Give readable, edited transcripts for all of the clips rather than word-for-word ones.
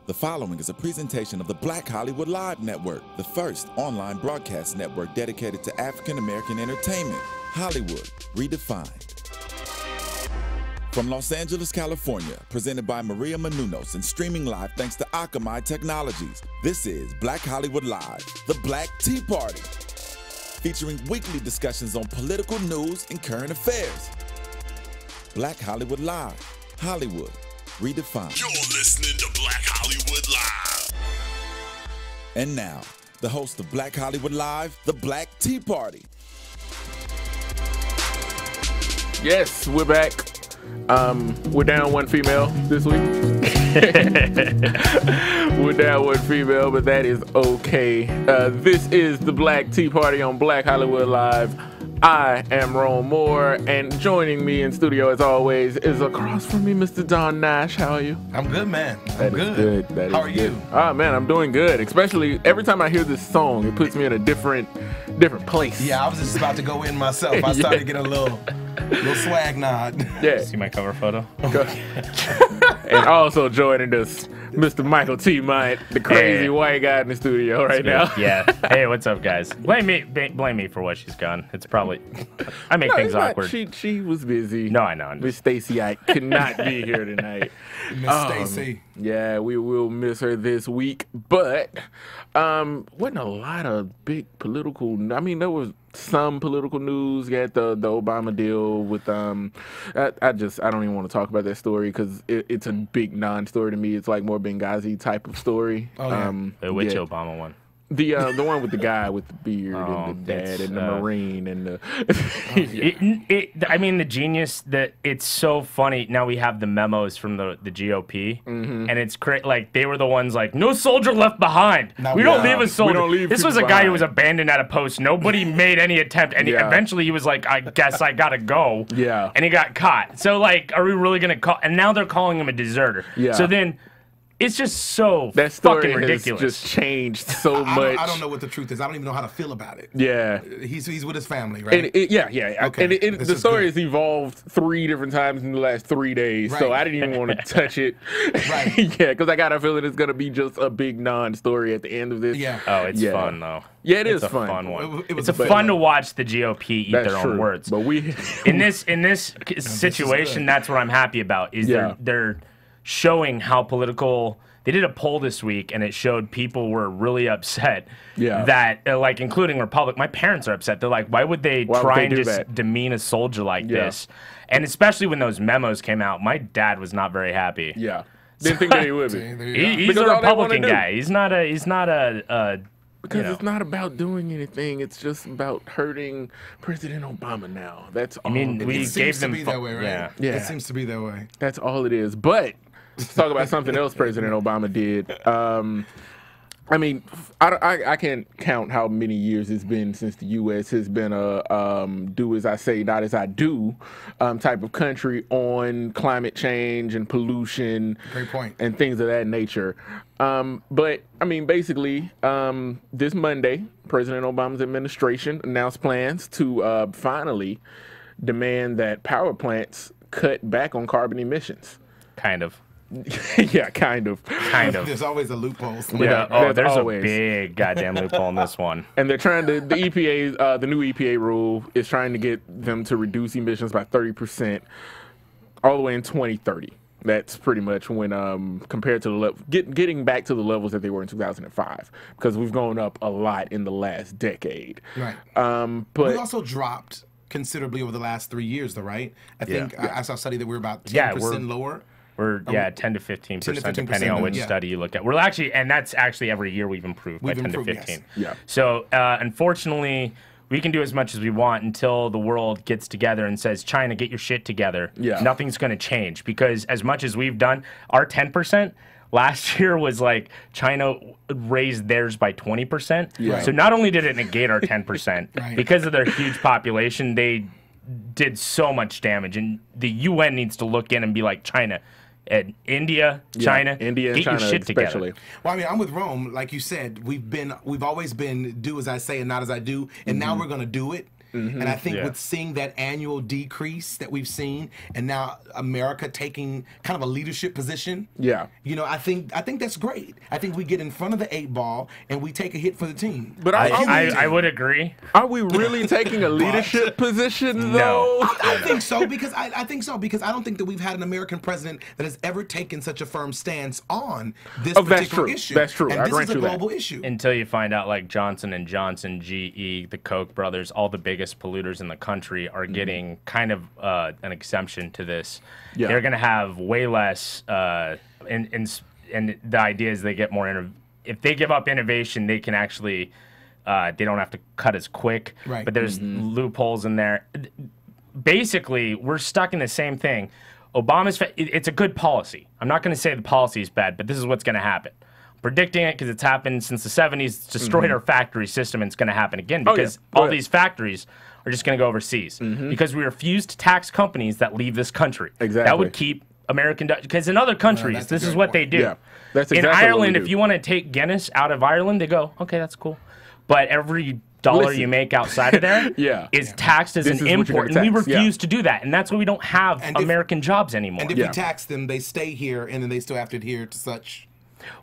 The following is a presentation of the Black Hollywood Live Network, the first online broadcast network dedicated to African American entertainment. Hollywood Redefined. From Los Angeles, California, presented by Maria Menounos and streaming live thanks to Akamai Technologies, this is Black Hollywood Live, the Black Tea Party, featuring weekly discussions on political news and current affairs. Black Hollywood Live, Hollywood Redefined. You're listening to Black Hollywood Live. And now, the host of Black Hollywood Live, the Black Tea Party. Yes, we're back. We're down one female this week. We're down one female, but that is okay. This is the Black Tea Party on Black Hollywood Live. I am Ron Moore, and joining me in studio, as always, is across from me, Mr. Don Nash. How are you? I'm good, man. That is good. How are you? Ah, man, I'm doing good. Especially every time I hear this song, it puts me in a different place. Yeah, I was just about to go in myself. I started to get a little swag nod. Yeah. See my cover photo? And also joining us, Mr. Mihkel Teemant, the crazy white guy in the studio right now. Yeah. Hey, what's up, guys? Blame me for what she's gone. It's probably I make things awkward. She was busy. No, I know. Miss Stacy Ike could not be here tonight. Miss Stacy. Yeah, we will miss her this week. But wasn't a lot of big political. I mean, there was some political news. You had the Obama deal with I don't even want to talk about that story because it's a big non-story to me. It's like more Benghazi type of story. Oh, yeah. Which Obama one? The one with the guy with the beard and the dad and the Marine and the. I mean, the genius that it's so funny. Now we have the memos from the GOP, and it's like they were the ones like, no soldier left behind. We don't leave a soldier. We don't leave this was a guy who was abandoned at a post. Nobody made any attempt, and eventually he was like, I guess I gotta go. Yeah. And he got caught. So like, are we really gonna call? And now they're calling him a deserter. Yeah. So then. It's just so that story fucking ridiculous. Has just changed so much. I don't know what the truth is. I don't even know how to feel about it. Yeah. He's with his family, right? And yeah. Okay. And the story has evolved 3 different times in the last 3 days, so I didn't even want to touch it. Right. Yeah, because I got a feeling it's going to be just a big non-story at the end of this. Yeah. Oh, it's fun, though. Yeah, it's a fun. fun one. It's fun to watch the GOP eat their own words. But we in this situation, that's what I'm happy about. Is they're showing how political. They did a poll this week, and it showed people were really upset that, like, including Republic. My parents are upset. They're like, why would they try and just demean a soldier like this? And especially when those memos came out, my dad was not very happy. Yeah, didn't think that he would be. He's a Republican guy. He's not a. Because it's not about doing anything. It's just about hurting President Obama now. That's all. I mean, we gave them. It seems to be that way, right? Yeah. It seems to be that way. That's all it is. But let's talk about something else President Obama did. I mean, I can't count how many years it's been since the U.S. has been a do as I say, not as I do type of country on climate change and pollution. Great point. And things of that nature. But, I mean, basically, this Monday, President Obama's administration announced plans to finally demand that power plants cut back on carbon emissions. Kind of. Yeah, kind of. There's always a loophole. There's a big goddamn loophole in this one. And they're trying to, the EPA, the new EPA rule is trying to get them to reduce emissions by 30% all the way in 2030. That's pretty much when, compared to the level, getting back to the levels that they were in 2005, because we've gone up a lot in the last decade. Right. But we also dropped considerably over the last 3 years, though, right? I think I saw a study that we're about 10% lower. We're 10 to 15%, depending on which study you look at. We're actually, and that's actually every year we've improved by 10 to 15. Yes. Yeah. So unfortunately, we can do as much as we want until the world gets together and says, China, get your shit together. Yeah. Nothing's going to change, because as much as we've done, our 10% last year was like China raised theirs by 20%. Yeah. So not only did it negate our 10%, because of their huge population, they did so much damage. And the UN needs to look in and be like, China, and India, China, India and get China your shit especially. together. Well, I mean, I'm with Rome. Like you said, we've always been do as I say and not as I do, and now we're gonna do it. And I think with seeing that annual decrease that we've seen, and now America taking kind of a leadership position, I think that's great. I think we get in front of the 8 ball and we take a hit for the team. But I would agree. Are we really taking a leadership position though? No. I think so because I think so because I don't think that we've had an American president that has ever taken such a firm stance on this particular issue. That's true. And this is a global issue. Until you find out, like Johnson & Johnson, GE, the Koch brothers, all the biggest polluters in the country are getting kind of an exemption to this. They're going to have way less, and the idea is they get more. If they give up innovation, they can actually. They don't have to cut as quick. Right. But there's loopholes in there. Basically, we're stuck in the same thing. It's a good policy. I'm not going to say the policy is bad, but this is what's going to happen. I'm predicting it because it's happened since the 70s. It's destroyed our factory system, and it's going to happen again because all these factories are just going to go overseas because we refuse to tax companies that leave this country. Exactly. That would keep American, because in other countries, this is what they do. Yeah, that's exactly in Ireland, what we do. If you want to take Guinness out of Ireland, they go, okay, that's cool. But every dollar you make outside of there is taxed as an import, and we refuse to do that. And that's why we don't have American jobs anymore. And if we tax them, they stay here, and then they still have to adhere to such.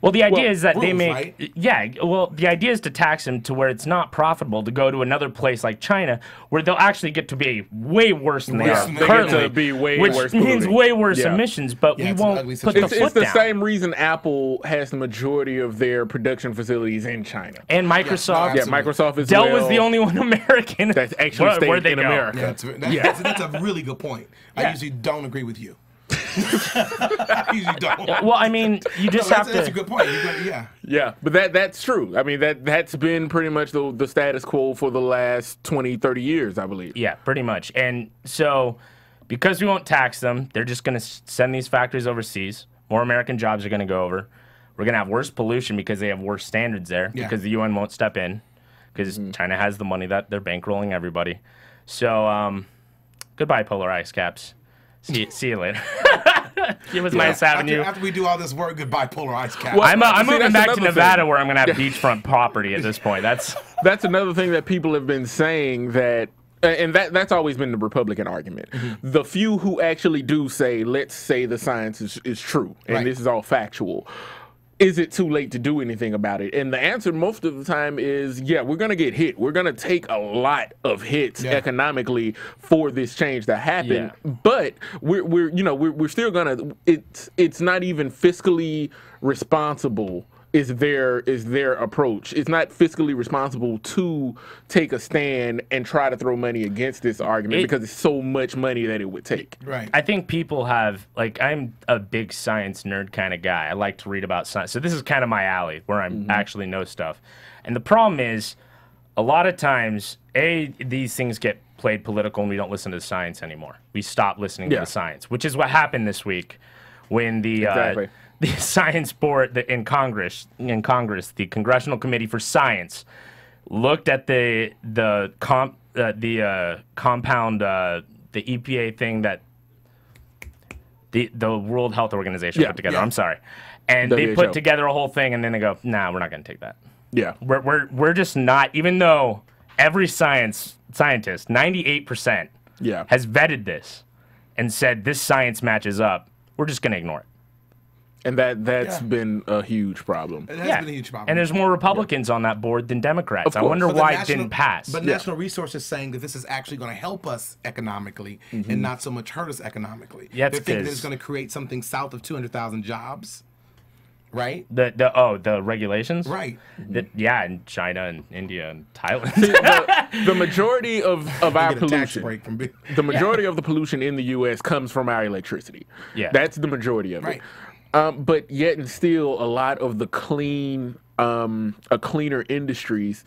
Well, the idea is that rules, they make, the idea is to tax them to where it's not profitable to go to another place like China, where they'll actually get to be way worse than they are currently, which means way worse emissions, but we won't put the foot down. It's the same reason Apple has the majority of their production facilities in China. And Microsoft. Microsoft is Dell was the only one American that's actually stayed in America. That's a really good point. I usually don't agree with you. I usually don't. Well, I mean, you just have to. That's a good point. Yeah, but that's true. I mean, that's been pretty much the status quo for the last 20, 30 years, I believe. Yeah, pretty much. And so, because we won't tax them, they're just going to send these factories overseas. More American jobs are going to go over. We're going to have worse pollution because they have worse standards there because the UN won't step in because China has the money that they're bankrolling everybody. So, goodbye, polar ice caps. See you later. It was nice having you. After we do all this work, goodbye, polar ice cap. Well, I'm moving back to Nevada where I'm going to have beachfront property at this point. That's another thing that people have been saying that, and that's always been the Republican argument. The few who actually do say, let's say the science is true and this is all factual. Is it too late to do anything about it? And the answer most of the time is, we're going to get hit. We're going to take a lot of hits economically for this change to happen. But we're still going to. It's not even fiscally responsible. Is their approach? It's not fiscally responsible to take a stand and try to throw money against this argument because it's so much money that it would take. Right. I think people have, like, I'm a big science nerd kind of guy. I like to read about science. So this is kind of my alley where I actually know stuff. And the problem is, a lot of times, these things get played political and we don't listen to the science anymore. We stop listening to the science, which is what happened this week when the science board in Congress, the Congressional Committee for Science, looked at the compound, the EPA thing that the World Health Organization put together. I'm sorry, and WHO. They put together a whole thing, and then they go, "Nah, we're not going to take that." Yeah, we're just not. Even though every scientist, 98%, has vetted this and said this science matches up, we're just going to ignore it. And that's been a huge problem. It has been a huge problem. And there's more Republicans on that board than Democrats. I wonder why it didn't pass. But National Resources is saying that this is actually going to help us economically and not so much hurt us economically. Yeah, they're thinking that it's going to create something south of 200,000 jobs. Right? The regulations? Right. In China and India and Thailand. See, the majority of our pollution, the majority of the pollution in the U.S. comes from our electricity. Yeah. That's the majority of it. But yet and still, a lot of the cleaner industries,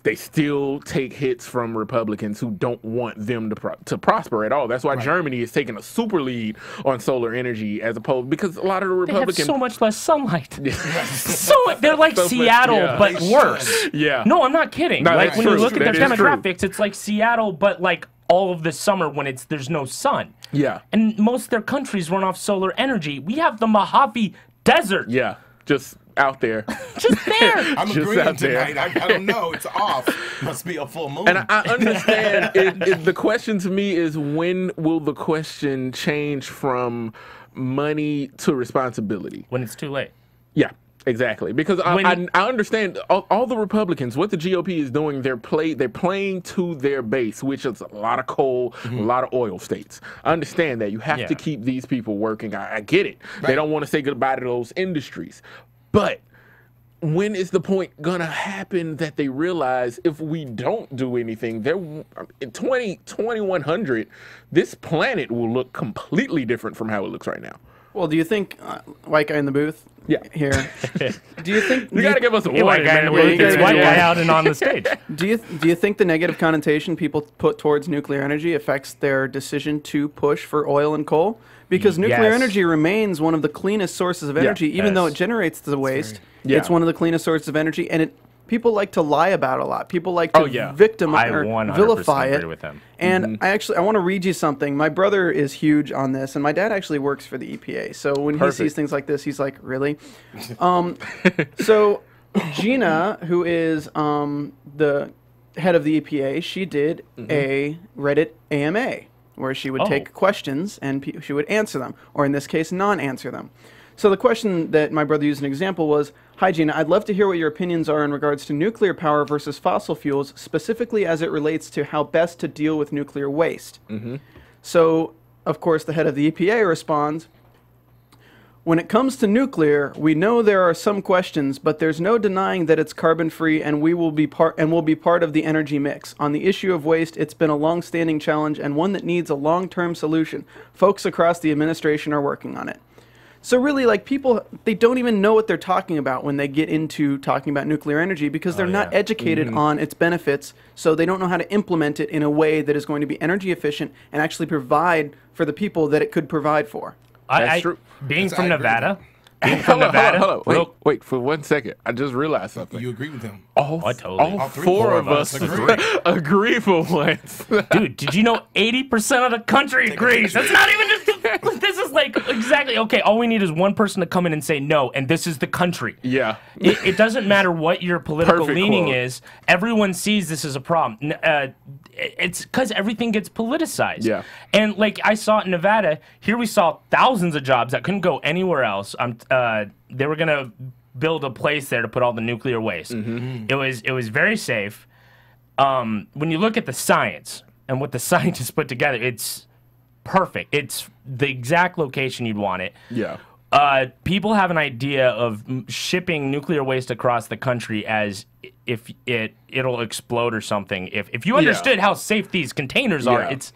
they still take hits from Republicans who don't want them to prosper at all. That's why Germany is taking a super lead on solar energy as opposed, because a lot of the Republicans... They have so much less sunlight. They're like Seattle, but worse. Yeah. No, I'm not kidding. No, like when you look at their demographics, it's like Seattle, but like all of the summer when there's no sun. Yeah. And most of their countries run off solar energy. We have the Mojave Desert. Yeah. Just out there. Just there. I'm Just agreeing out there. tonight. I don't know. It's off. Must be a full moon. And I understand. The question to me is, when will the question change from money to responsibility? When it's too late. Yeah, exactly. Because I understand all the Republicans, what the GOP is doing, they're playing to their base, which is a lot of coal, a lot of oil states. I understand that. You have to keep these people working. I get it. Right. They don't want to say goodbye to those industries. But when is the point gonna happen that they realize if we don't do anything, in 2100, this planet will look completely different from how it looks right now? Well, do you think, white guy in the booth? Yeah. Here. Do you think you gotta give us a warning, white guy in the booth? It's white guy out and on the stage. Do you think the negative connotation people put towards nuclear energy affects their decision to push for oil and coal? Because nuclear energy remains one of the cleanest sources of energy, even though it generates the waste. It's one of the cleanest sources of energy, and people like to lie about it a lot. People like to victimize or vilify it. Agree with them. And I want to read you something. My brother is huge on this, and my dad actually works for the EPA. So when he sees things like this, he's like, "Really?" So Gina, who is the head of the EPA, she did a Reddit AMA where she would take questions and she would answer them, or in this case, non-answer them. So the question that my brother used an example was, "Hi Gina, I'd love to hear what your opinions are in regards to nuclear power versus fossil fuels, specifically as it relates to how best to deal with nuclear waste." So, of course, the head of the EPA responds, "When it comes to nuclear, we know there are some questions, but there's no denying that it's carbon-free and will be part of the energy mix. On the issue of waste, it's been a long-standing challenge and one that needs a long-term solution. Folks across the administration are working on it." So really, like, people, they don't even know what they're talking about when they get into talking about nuclear energy because they're not educated on its benefits, so they don't know how to implement it in a way that is going to be energy efficient and actually provide for the people that it could provide for. That's true. Being from Nevada. Hold on. Wait for 1 second. I just realized something. You agree with him? All four of us agree for once. Dude, did you know 80% of the country agrees? That's not even just... This is like, exactly, okay, all we need is one person to come in and say no, and this is the country. Yeah. It doesn't matter what your political leaning is. Everyone sees this as a problem. It's because everything gets politicized. Yeah. And like I saw it in Nevada, here we saw thousands of jobs that couldn't go anywhere else. They were going to build a place there to put all the nuclear waste. It was very safe. When you look at the science and what the scientists put together, it's perfect. It's the exact location you'd want it. Yeah. People have an idea of shipping nuclear waste across the country as if it'll explode or something. If you understood how safe these containers are, it's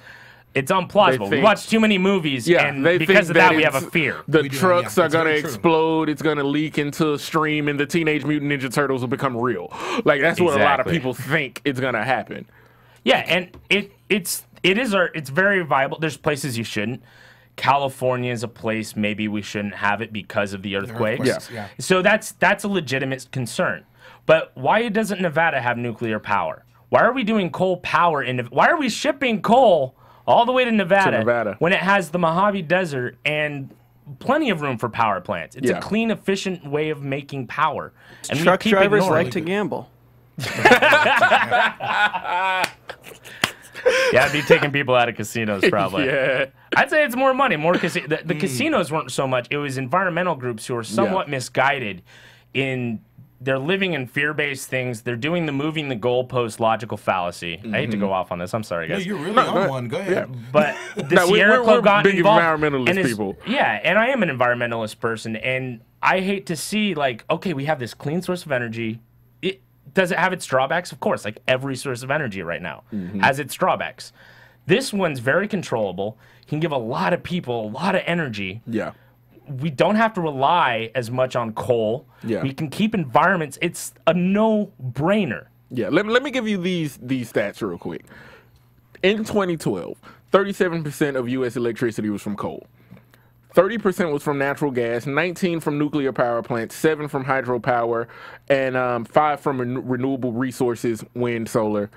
unplausible. We watch too many movies, and because of that, we have a fear. The trucks are going to explode. It's going to leak into a stream, and the Teenage Mutant Ninja Turtles will become real. Like, that's what a lot of people think is going to happen. Yeah, and it's very viable. There's places you shouldn't. California is a place maybe we shouldn't have it because of the earthquakes. Yeah. So that's a legitimate concern. But why doesn't Nevada have nuclear power? Why are we doing coal power why are we shipping coal all the way to Nevada when it has the Mojave Desert and plenty of room for power plants? It's a clean, efficient way of making power. And truck drivers like to gamble. Yeah, I'd be taking people out of casinos probably. Yeah. I'd say it's more money. The casinos weren't so much. It was environmental groups who are somewhat misguided in they're living in fear-based things. They're doing the moving the goalpost logical fallacy. I hate to go off on this. I'm sorry, guys. No, you're really on one. Go ahead. Yeah. But the Sierra Club got big involved. Environmentalist people. Yeah, and I am an environmentalist person, and I hate to see, like, okay, we have this clean source of energy. Does it have its drawbacks? Of course, like every source of energy right now has its drawbacks. This one's very controllable. Can give a lot of people a lot of energy. Yeah. We don't have to rely as much on coal. Yeah. We can keep environments. It's a no-brainer. Yeah. Let me give you these stats real quick. In 2012, 37% of U.S. electricity was from coal. 30% was from natural gas, 19% from nuclear power plants, 7% from hydropower, and 5% from renewable resources, wind, solar.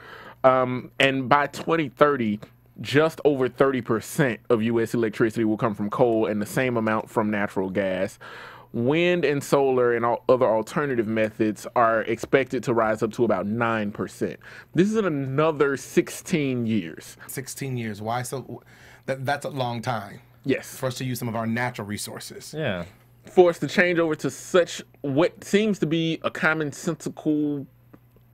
And by 2030, just over 30% of U.S. electricity will come from coal and the same amount from natural gas. Wind and solar and all other alternative methods are expected to rise up to about 9%. This is in another 16 years. 16 years. Why so? That's a long time. Yes. For us to use some of our natural resources. Yeah. For us to change over to such what seems to be a commonsensical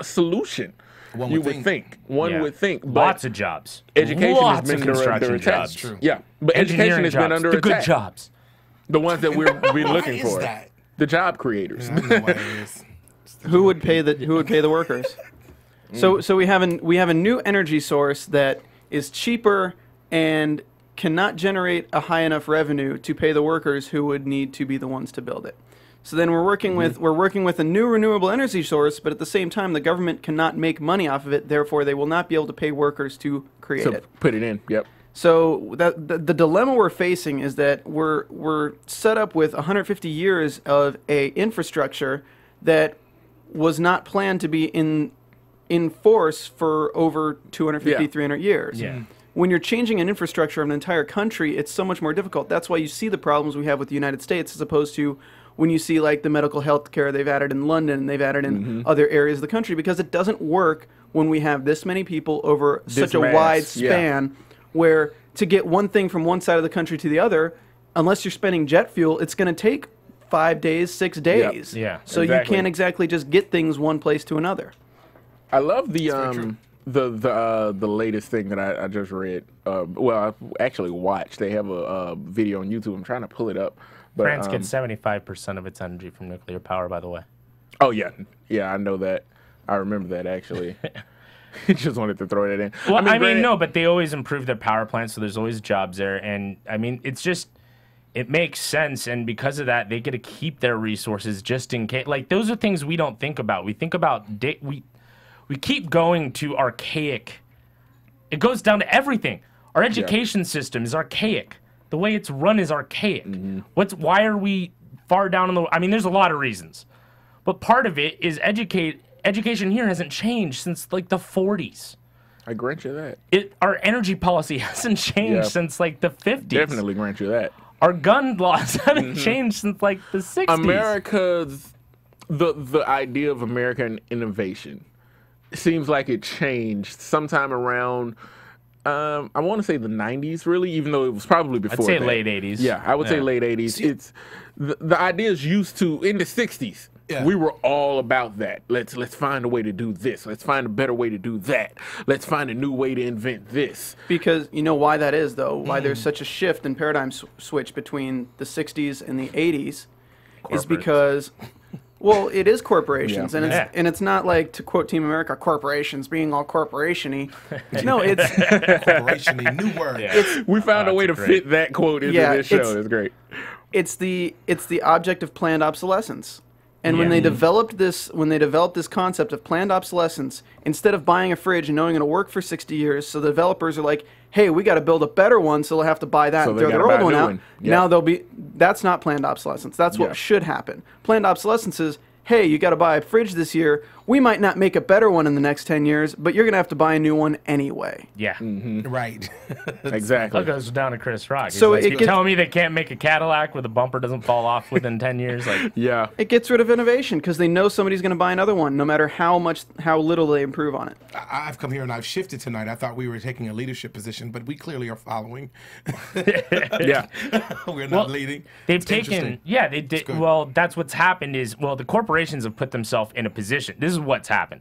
solution. One would think. One would think. But lots of jobs. Education lots has been of under attack. jobs. True. Yeah. But education has been under the attack. good jobs. The ones that we're looking for. That? The job creators. Yeah, I know what it is. Who would pay the workers? So we have a new energy source that is cheaper and cannot generate a high enough revenue to pay the workers who would need to be the ones to build it. So then we're working with a new renewable energy source, but at the same time the government cannot make money off of it. Therefore, they will not be able to pay workers to create it. Put it in. Yep. So the dilemma we're facing is that we're set up with 150 years of a infrastructure that was not planned to be in force for over 250, 300 years. Yeah. When you're changing an infrastructure of an entire country, it's so much more difficult. That's why you see the problems we have with the United States as opposed to when you see like the medical health care they've added in London and they've added in other areas of the country, because it doesn't work when we have this many people over such a wide span where to get one thing from one side of the country to the other, unless you're spending jet fuel, it's going to take 5 days, 6 days. Yep. Yeah. So you can't exactly just get things one place to another. I love the latest thing that I just read. Well, I actually watched. They have a video on YouTube. I'm trying to pull it up. But, France gets 75% of its energy from nuclear power, by the way. Oh, yeah. Yeah, I know that. I remember that, actually. Just wanted to throw that in. Well, I mean, no, but they always improve their power plants, so there's always jobs there. And, I mean, it's just, it makes sense. And because of that, they get to keep their resources just in case. Like, those are things we don't think about. We think about, we keep going to archaic. It goes down to everything. Our education system is archaic. The way it's run is archaic. Why are we far down in the... I mean, there's a lot of reasons. But part of it is education here hasn't changed since, like, the 40s. I grant you that. Our energy policy hasn't changed since, like, the 50s. Definitely grant you that. Our gun laws haven't changed since, like, the 60s. America's... The idea of American innovation seems like it changed sometime around... I want to say the 90s, really, even though it was probably before. I'd say late 80s. Yeah, I would say late 80s. It's the ideas used to in the 60s. Yeah. We were all about that. Let's find a way to do this. Let's find a better way to do that. Let's find a new way to invent this. Because you know why that is, though. Why there's such a shift in paradigm switch between the 60s and the 80s is because. Well, it is corporations, and it's not like, to quote Team America, corporations being all corporation-y. No, it's corporation-y, new word. Yeah. We found a way to fit that quote into this show. It's great. It's the object of planned obsolescence. And when they developed this concept of planned obsolescence, instead of buying a fridge and knowing it'll work for 60 years, so the developers are like, hey, we got to build a better one, so they'll have to buy that and throw their old one out. Now that's not planned obsolescence. That's what should happen. Planned obsolescence is, hey, you got to buy a fridge this year. We might not make a better one in the next 10 years, but you're going to have to buy a new one anyway. Yeah. Right. Exactly. That goes down to Chris Rock. So like, you're telling me they can't make a Cadillac where the bumper doesn't fall off within 10 years? Like, yeah. It gets rid of innovation because they know somebody's going to buy another one, no matter how little they improve on it. I've come here and I've shifted tonight. I thought we were taking a leadership position, but we clearly are following. Yeah. We're not leading. They've taken, they did. Well, that's what's happened is, the corporations have put themselves in a position. This is what's happened.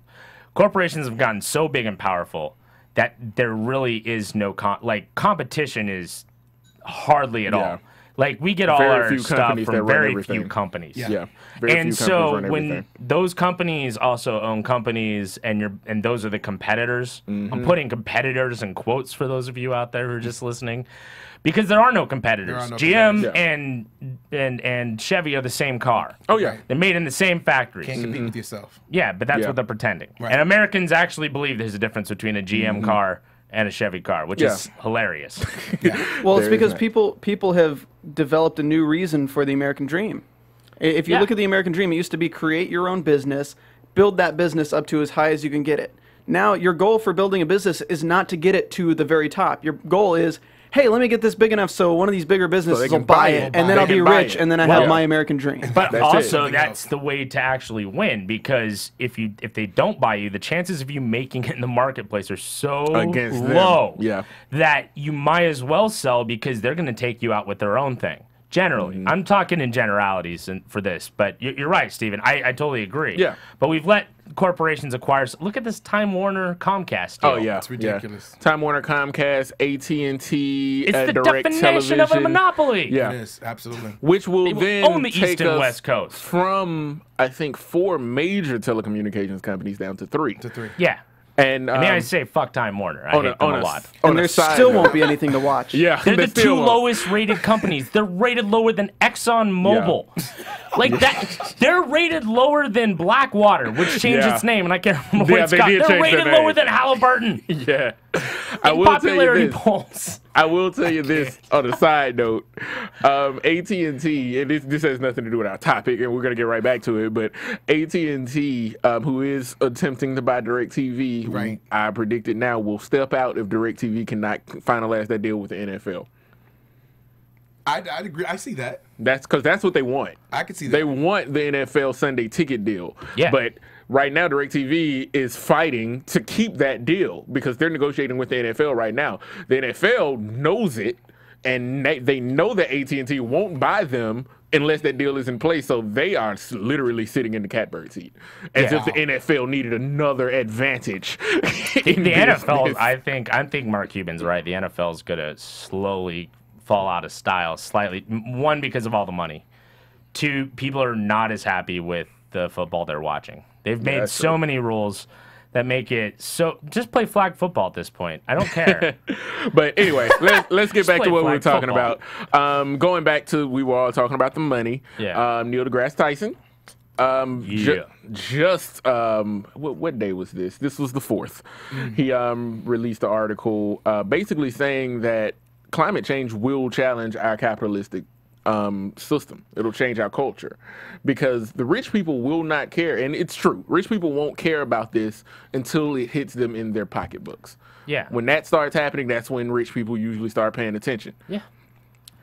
Corporations have gotten so big and powerful that there really is no competition is hardly at all. Like, we get all our stuff from very few companies. Yeah. And so when those companies also own companies and those are the competitors, I'm putting competitors in quotes for those of you out there who are just listening, because there are no competitors. GM and Chevy are the same car. Oh, yeah. They're made in the same factories. Can't compete with yourself. Yeah, but that's what they're pretending. Right. And Americans actually believe there's a difference between a GM car and a Chevy car, which is hilarious. Well, it's because people have developed a new reason for the American dream. If you look at the American dream, it used to be create your own business, build that business up to as high as you can get it. Now, your goal for building a business is not to get it to the very top. Your goal is, hey, let me get this big enough so one of these bigger businesses will buy it, and then I'll be rich, and then I have my American dream. But also, that's the way to actually win, because if they don't buy you, the chances of you making it in the marketplace are so low that you might as well sell, because they're going to take you out with their own thing. Generally, I'm talking in generalities for this, but you're right, Steven. I totally agree. Yeah. But we've let corporations acquire. Look at this Time Warner Comcast deal. Oh yeah, it's ridiculous. Yeah. Time Warner Comcast, AT&T, it's the Direct definition Television. of a monopoly. Yeah, it is absolutely. Which will then own the take East and us West Coast from, I think, 4 major telecommunications companies down to 3. Yeah. And I mean, I say fuck Time Warner. I hate them a lot. And there still won't be anything to watch. Yeah, they're the 2 lowest rated companies. They're rated lower than ExxonMobil. Like that, they're rated lower than Blackwater, which changed its name, and I can't remember what it's got. They're rated lower than Halliburton. Yeah. In popularity polls. I will tell you this on a side note. AT&T, and this has nothing to do with our topic, and we're going to get right back to it, but AT&T, who is attempting to buy DirecTV, I predicted now will step out if DirecTV cannot finalize that deal with the NFL. I'd agree. I see that. That's because that's what they want. I can see that. They want the NFL Sunday ticket deal. Yeah. But right now, DirecTV is fighting to keep that deal because they're negotiating with the NFL right now. The NFL knows it, and they know that AT&T won't buy them unless that deal is in place. So they are literally sitting in the catbird seat as if the NFL needed another advantage. In the NFL, I think Mark Cuban's right. The NFL is going to slowly fall out of style slightly. 1, because of all the money. 2, people are not as happy with the football they're watching. They've made so many rules that make it so. Just play flag football at this point. I don't care. But anyway, let's get back to what we were talking about. Going back to, we were all talking about the money. Yeah. Neil deGrasse Tyson. What day was this? This was the 4th. He released an article basically saying that climate change will challenge our capitalistic system. It'll change our culture because the rich people will not care. And it's true. Rich people won't care about this until it hits them in their pocketbooks. Yeah. When that starts happening, that's when rich people usually start paying attention. Yeah.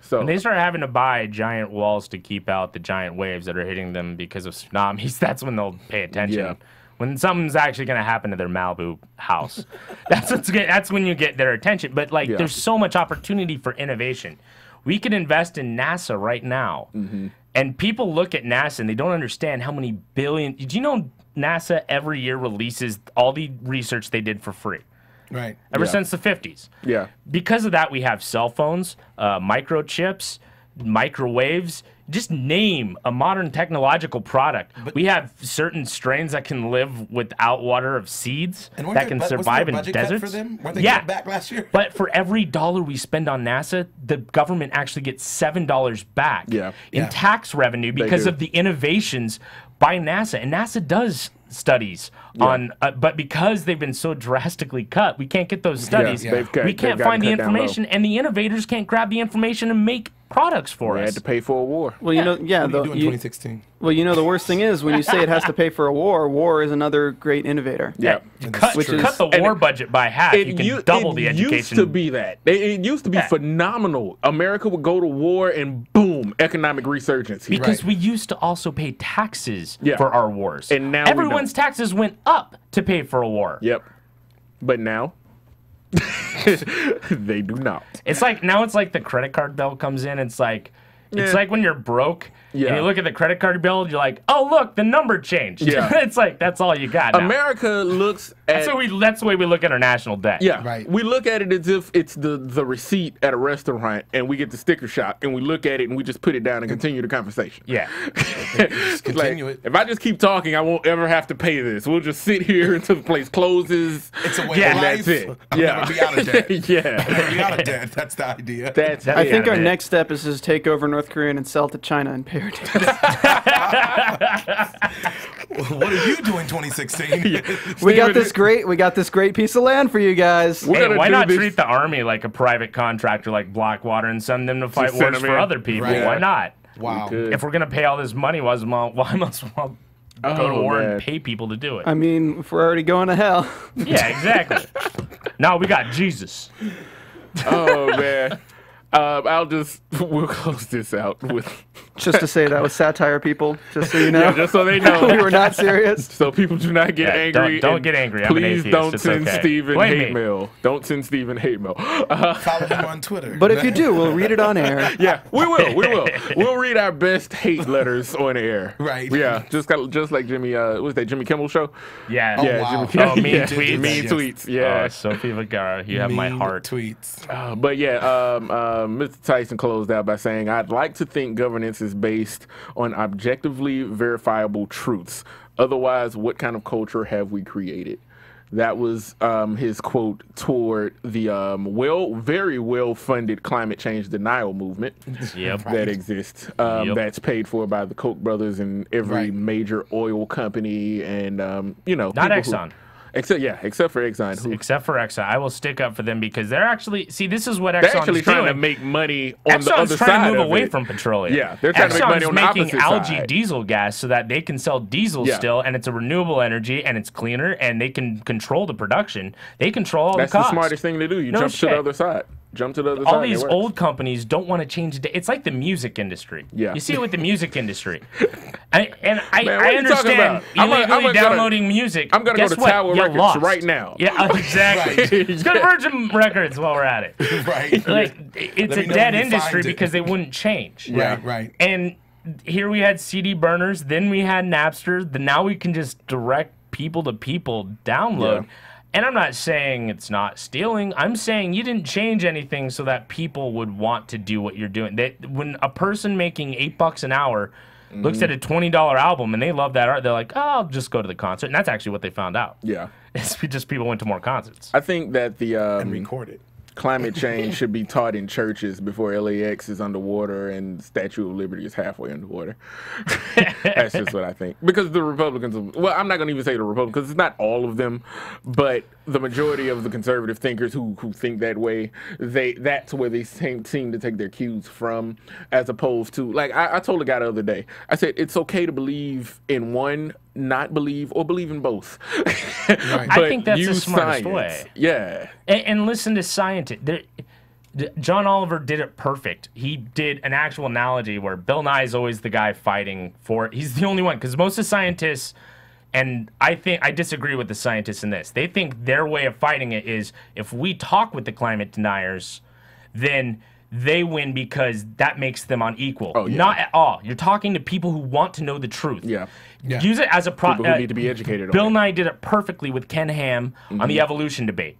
So when they start having to buy giant walls to keep out the giant waves that are hitting them because of tsunamis, that's when they'll pay attention. Yeah. When something's actually going to happen to their Malibu house, that's when you get their attention. But there's so much opportunity for innovation. We could invest in NASA right now, and people look at NASA and they don't understand how many billion. Do you know NASA every year releases all the research they did for free? Right. Ever since the 50s. Yeah. Because of that, we have cell phones, microchips, microwaves. Just name a modern technological product. But we have certain strains that can live without water of seeds that can survive in deserts. For them? Weren't they cut back last year? But for every $1 we spend on NASA, the government actually gets $7 back in tax revenue because of the innovations by NASA. And NASA does studies on, but because they've been so drastically cut, we can't get those studies. We can't find the information, and the innovators can't grab the information and make products for us. They had to pay for a war. Well, you know, what do you do in 2016? Well, you know, the worst thing is when you say it has to pay for a war is another great innovator. Cut the war budget by half. You can double the education. It used to be that. It used to be phenomenal. America would go to war and boom, economic resurgence. Because we used to also pay taxes for our wars. And now everyone's taxes went up to pay for a war. Yep. But now they do not. It's like now it's like the credit card bill comes in. It's like when you're broke and you look at the credit card bill, you're like, oh look, the number changed. Yeah. It's like that's all you got. Now. America looks at that's the way we look at our national debt. Yeah. Right. We look at it as if it's the receipt at a restaurant and we get the sticker shock and we look at it and we just put it down and continue the conversation. Yeah. Just continue it. If I just keep talking, I won't ever have to pay this. We'll just sit here until the place closes. It's a way of life. That's it. I'll never be out of debt. Never be out of debt. That's the idea. I think our next step is to take over North Korea and sell to China and pay our What are you doing 2016? We got this great piece of land for you guys. Hey, why not treat the army like a private contractor like Blackwater and send them to fight wars for other people? Right. Why not? Wow. If we're going to pay all this money, why must go to war and pay people to do it? I mean, if we're already going to hell. Yeah, exactly. Now we got Jesus. Oh man. We'll close this out with just to say that was satire, people. Just so you know, yeah, just so they know we were not serious. So people do not get angry. Don't get angry. I'm please don't send Steven hate mail. Don't send Steven hate mail. Follow him on Twitter. But if you do, we'll read it on air. Yeah, we will. We will. We'll read our best hate letters on air. Right. Yeah, just like Jimmy. What was that Jimmy Kimmel show? Yeah. Oh, yeah. wow. Jimmy Kimmel. Mean tweets. Mean tweets. Yeah. Sophie Vergara, you have my heart. Tweets. But yeah, Mr. Tyson closed out by saying, "I'd like to think governance is based on objectively verifiable truths. Otherwise, what kind of culture have we created?" That was his quote toward the very well-funded climate change denial movement that exists. That's paid for by the Koch brothers and every major oil company, and not Exxon. Except for Exxon. Except for Exxon. I will stick up for them because they're actually, this is what they're Exxon actually is trying doing. to make money on Exxon's the other side trying to move of away it. from petroleum. Yeah, they're trying to make money on the making opposite algae side. diesel gas so that they can sell diesel still, and it's a renewable energy, and it's cleaner, and they can control the production. They control all the costs. That's the smartest thing to do. You jump to the other side. Jump to the other side. All these old companies don't want to change it. It's like the music industry. Yeah. You see it with the music industry. I Man, understand illegally downloading music. I'm going to go to Tower Records right now. Yeah, exactly. Let's go to Virgin Records while we're at it. Right. Like, it's a dead industry because they wouldn't change. Right. And here we had CD burners, then we had Napster, now we can just direct people to people download. Yeah. And I'm not saying it's not stealing. I'm saying you didn't change anything so that people would want to do what you're doing. When a person making $8 an hour looks at a $20 album and they love that art, they're like, oh, I'll just go to the concert. And that's actually what they found out. Yeah. It's just people went to more concerts. I think that and recorded. Climate change should be taught in churches before LAX is underwater and Statue of Liberty is halfway underwater. That's just what I think. Because the Republicans, well, I'm not going to even say the Republicans, because it's not all of them, but the majority of the conservative thinkers who think that way, that's where they seem to take their cues from, as opposed to, like, I told a guy the other day, I said, it's okay to believe in one, not believe, or believe in both. Right. I think that's the smartest way. Yeah. And listen to scientists. John Oliver did it perfect. He did an actual analogy where Bill Nye is always the guy fighting for it. He's the only one, because most of the scientists, and I disagree with the scientists in this, they think their way of fighting it is if we talk with the climate deniers, then they win because that makes them unequal. Oh, yeah. Not at all. You're talking to people who want to know the truth. Yeah. Use it as a people who need to be educated. Bill Nye did it perfectly with Ken Ham on the evolution debate.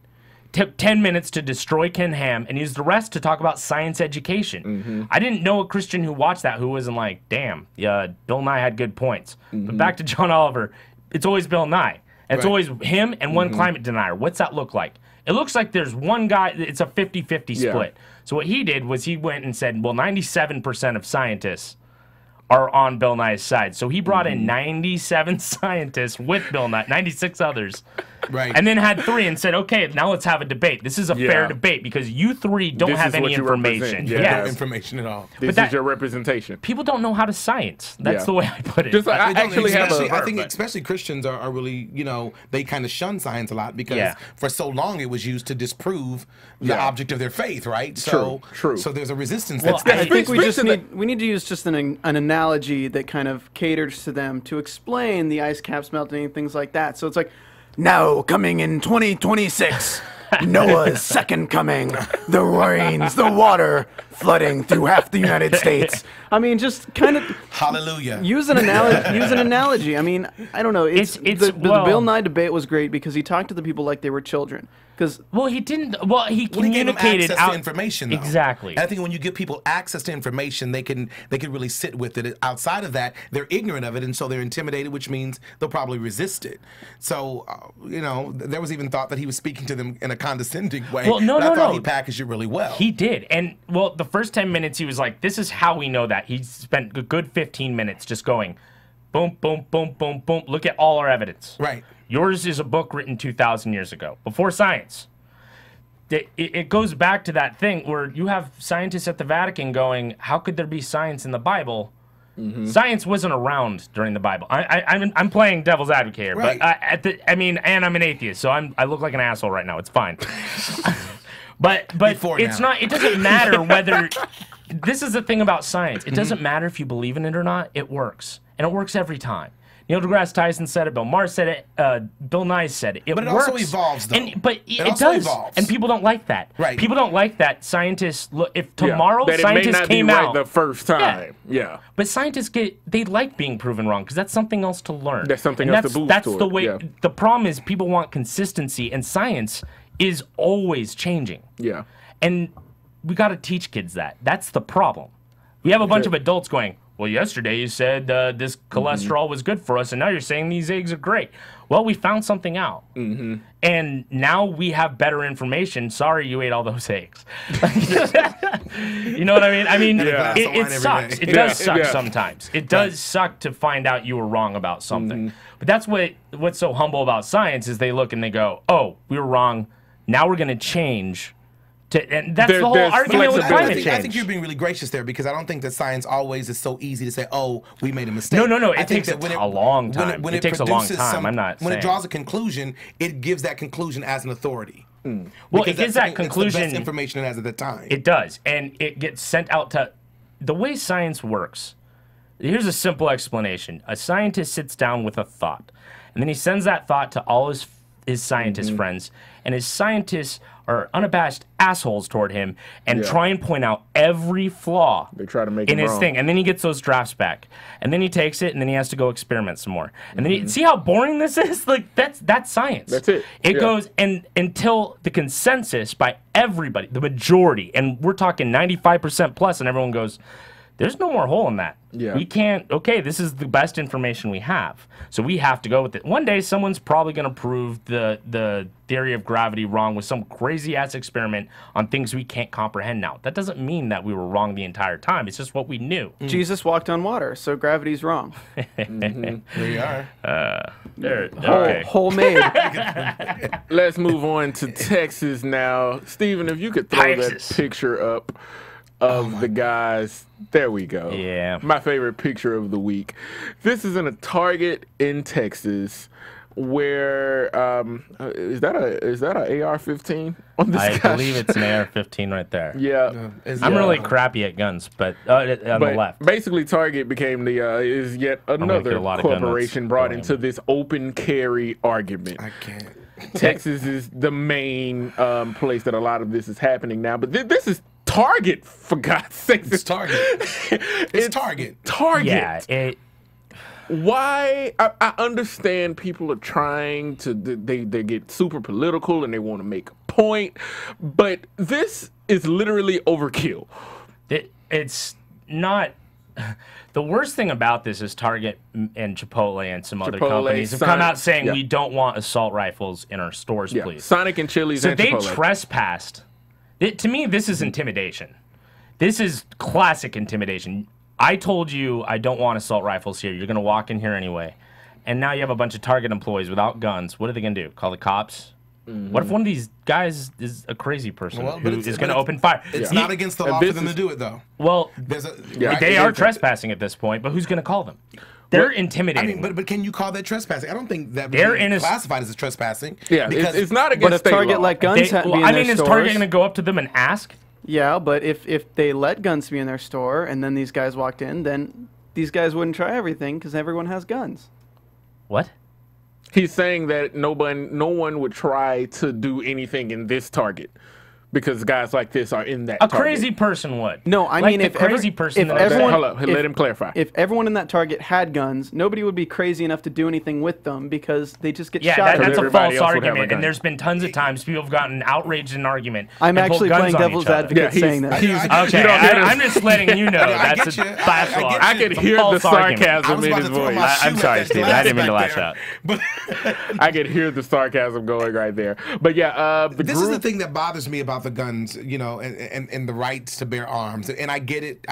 Took 10 minutes to destroy Ken Ham and used the rest to talk about science education. I didn't know a Christian who watched that who wasn't like, damn, yeah, Bill Nye had good points. But back to John Oliver, it's always Bill Nye. And it's always him and one climate denier. What's that look like? It looks like there's one guy, it's a 50-50 split. So what he did was he went and said, well, 97% of scientists are on Bill Nye's side. So he brought in 97 scientists with Bill Nye, 96 others. Right. And then had 3 and said, okay, now let's have a debate. This is a fair debate because you 3 don't have any information. No information at all. This is your representation. People don't know how to science. That's the way I put it. I think especially Christians are really, they kind of shun science a lot because for so long it was used to disprove the object of their faith, right? So, True. So there's a resistance. Well, I think we need to use just an analogy that kind of caters to them to explain the ice caps melting and things like that. So it's like, now coming in 2026, Noah's second coming, the rains, the water flooding through half the United States. I mean, just kind of hallelujah. Use an analogy. I mean, I don't know. The Bill Nye debate was great because he talked to the people like they were children. He didn't. Well, he communicated access to information. Though. Exactly. And I think when you give people access to information, they can really sit with it. Outside of that, they're ignorant of it, and so they're intimidated, which means they'll probably resist it. So, there was even thought that he was speaking to them in a condescending way. Well, no. I thought he packaged it really well. He did, and the first 10 minutes he was like, "This is how we know that." He spent a good 15 minutes just going, boom, boom, boom, boom, boom. Look at all our evidence. Right. Yours is a book written 2,000 years ago, before science. It goes back to that thing where you have scientists at the Vatican going, how could there be science in the Bible? Science wasn't around during the Bible. I'm playing devil's advocate here, right. but and I'm an atheist, so I look like an asshole right now. It's fine. But it's not. It doesn't matter whether. This is the thing about science. It doesn't matter if you believe in it or not. It works, and it works every time. Neil deGrasse Tyson said it. Bill Maher said it. Bill Nye said it. But it works. also evolves, though. But it does, and people don't like that. Right. People don't like that. Scientists look. If tomorrow that scientists it may not came be right out the first time. Yeah. But scientists they like being proven wrong because that's something else to learn. That's something else to boost. That's toward. the way. The problem is people want consistency, and science is always changing. Yeah. And we got to teach kids that. That's the problem. We have a bunch of adults going, well, yesterday you said this cholesterol was good for us, and now you're saying these eggs are great. Well, we found something out. And now we have better information. Sorry you ate all those eggs. You know what I mean? I mean, it sucks. It does suck sometimes. It does suck to find out you were wrong about something. But that's what's so humble about science is they look and they go, oh, we were wrong. Now we're going to change. And that's the whole argument with climate change. I think you're being really gracious there because I don't think that science always is so easy to say, oh, we made a mistake. No. It takes a long time. It takes a long time. I'm not saying. When it draws a conclusion, it gives that conclusion as an authority. Well, it gives that conclusion. It's the best information it has at the time. It does. And it gets sent out to... The way science works, here's a simple explanation. A scientist sits down with a thought, and then he sends that thought to all his scientist friends, and his scientists are unabashed assholes toward him and try and point out every flaw they try to make in his thing. And then he gets those drafts back. And then he takes it and then he has to go experiment some more. And then see how boring this is? Like that's science. That's it. It goes and until the consensus by everybody, the majority, and we're talking 95% plus, and everyone goes, there's no more hole in that. Yeah. We can't, okay, this is the best information we have. So we have to go with it. One day, someone's probably going to prove the theory of gravity wrong with some crazy-ass experiment on things we can't comprehend now. That doesn't mean that we were wrong the entire time. It's just what we knew. Jesus walked on water, so gravity's wrong. There you are. Homemade. Let's move on to Texas now. Steven, if you could throw that picture up of the guys. There we go. Yeah. My favorite picture of the week. This is in a Target in Texas where is that a AR-15 on this I guy? believe it's an AR-15 right there. Yeah. I'm really crappy at guns, but on the left. Basically, Target became is yet another corporation brought into this open carry argument. I can't. Texas is the main place that a lot of this is happening now, but this is Target, for God's sake. It's Target. It's Target. Target. Yeah. Why? I understand people are trying to, they get super political and they want to make a point, but this is literally overkill. It's not... The worst thing about this is Target and Chipotle and some other companies have come out saying we don't want assault rifles in our stores, please. Sonic and Chili's and Chipotle. So they trespassed. To me, this is intimidation. This is classic intimidation. I told you I don't want assault rifles here. You're going to walk in here anyway. And now you have a bunch of Target employees without guns. What are they going to do? Call the cops? What if one of these guys is a crazy person who is going to open fire? It's not against the law for them to do it, though. Well, they are trespassing at this point, but who's going to call them? They're intimidating. I mean, but can you call that trespassing? I don't think that would be classified as trespassing. Yeah, because it's not against state law. But if Target let guns be in their stores... is Target going to go up to them and ask? Yeah, but if they let guns be in their store and then these guys walked in, then these guys wouldn't try everything because everyone has guns. What? He's saying that no one would try to do anything in this Target because guys like this are in that Target. Crazy person would. No, I mean if crazy person. If everyone, hold up, let him clarify. If everyone in that Target had guns, nobody would be crazy enough to do anything with them because they just get shot. Yeah, that's a false argument. And there's been tons of times people have gotten outraged in an argument. I'm actually playing devil's advocate saying that. Okay, I'm just letting you know that's a false law. I could hear the sarcasm in his voice. I'm sorry, Steve. I didn't mean to lash out. I could hear the sarcasm going right there. But yeah, this is the thing that bothers me about the guns, you know, and the rights to bear arms. And I get it.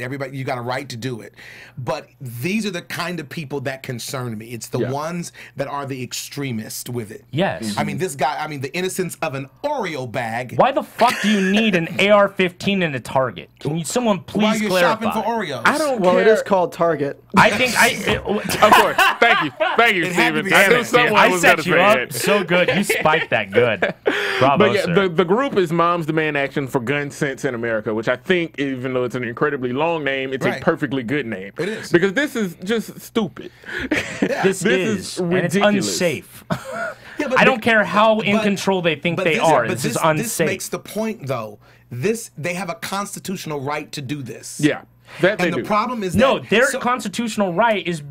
Everybody, you got a right to do it. But these are the kind of people that concern me. It's the ones that are the extremists with it. Yes. I mean, this guy, the innocence of an Oreo bag. Why the fuck do you need an AR-15 in a Target? Can someone please clarify? While you're shopping for Oreos. I don't care. Well, it is called Target. I think of course. Thank you, Steven. I knew someone was going to say it. So good. You spiked that good. Bravo, but yeah, sir. the group is Moms Demand Action for Gun Sense in America, which I think, even though it's an incredibly long name, it's a perfectly good name. It is. Because this is just stupid. This is ridiculous. And it's unsafe. I don't care how in control they think they are. This is unsafe. This makes the point, though. They have a constitutional right to do this. Yeah. That and the problem is their constitutional right is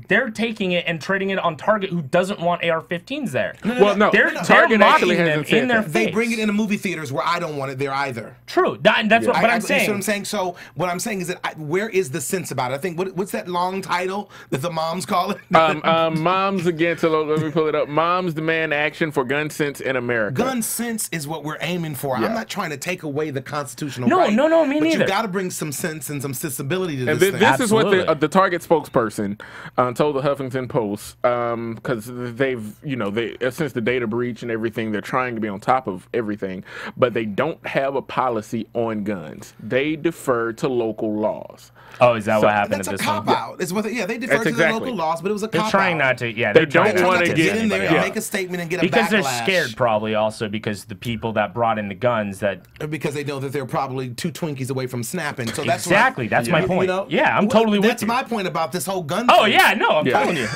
they're taking it and trading it on Target, who doesn't want AR-15s there. Target actually has in their face. They bring it into movie theaters where I don't want it there either. True, that's what I'm saying. You see what I'm saying? So what I'm saying is that where is the sense about it? I think what's that long title that the moms call it? Moms Against. Let me pull it up. Moms Demand Action for Gun Sense in America. Gun sense is what we're aiming for. I'm not trying to take away the constitutional right. No, me neither. But you got to bring some sense and some sensibility to this thing. This is what the Target spokesperson told the Huffington Post, because they've, since the data breach and everything, they're trying to be on top of everything, but they don't have a policy on guns. They defer to local laws. Oh, is that what happened at this one? That's a cop-out. They defer to the local laws, but it was a cop-out. They're trying not to, they don't want to get in there and make a statement and get a backlash. Because they're scared, probably, also, because the people that brought in the guns because they know that they're probably 2 Twinkies away from snapping. So that's that's my point. I'm totally with you. That's my point about this whole gun thing. Oh, yeah, no, I'm telling you.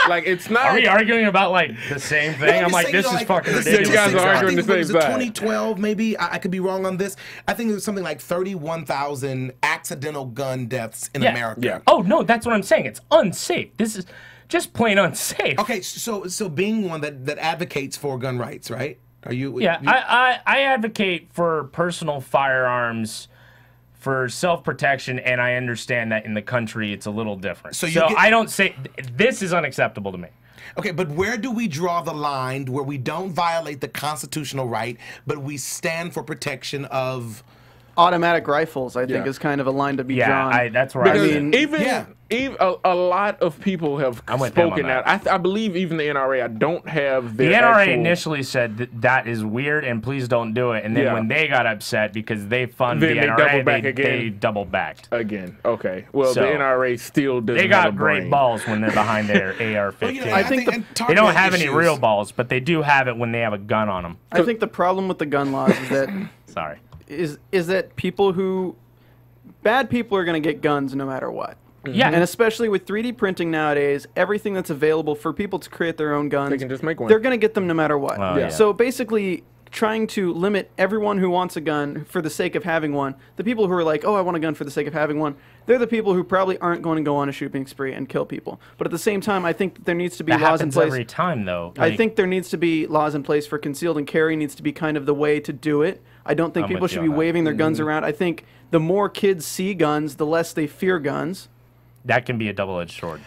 Like, it's not. Are we arguing about the same thing? I'm like, this is fucking ridiculous. You guys are arguing the same side. 2012, maybe I could be wrong on this. I think it was something like 31,000 accidental gun deaths in America. Yeah. Oh no, that's what I'm saying. It's unsafe. This is just plain unsafe. Okay, so being one that advocates for gun rights, right? Are you? Yeah, I advocate for personal firearms, for self-protection, and I understand that in the country it's a little different. So I don't say this is unacceptable to me. Okay, but where do we draw the line where we don't violate the constitutional right, but we stand for protection of automatic rifles? I think is kind of a line to be drawn. Yeah, that's where I mean. Even a lot of people have spoken out. I believe even the NRA. I don't have their. The NRA initially said that is weird and please don't do it, and then when they got upset because they fund the NRA, they double backed again. Okay, well the NRA still doesn't. They got have a brain. great balls when they're behind their AR-15. I think they don't have any real balls, but they do have it when they have a gun on them. I think the problem with the gun laws is that is that bad people are going to get guns no matter what. Yeah. And especially with 3D printing nowadays, everything that's available for people to create their own guns, they can just make one. They're going to get them no matter what. Well, So basically, trying to limit everyone who wants a gun for the sake of having one, the people who are like, oh, I want a gun for the sake of having one, they're the people who probably aren't going to go on a shooting spree and kill people. But at the same time, I think there needs to be laws in place. Every time, though. I think there needs to be laws in place for concealed and carry needs to be kind of the way to do it. I don't think people should be waving their guns around. I think the more kids see guns, the less they fear guns. That can be a double-edged sword.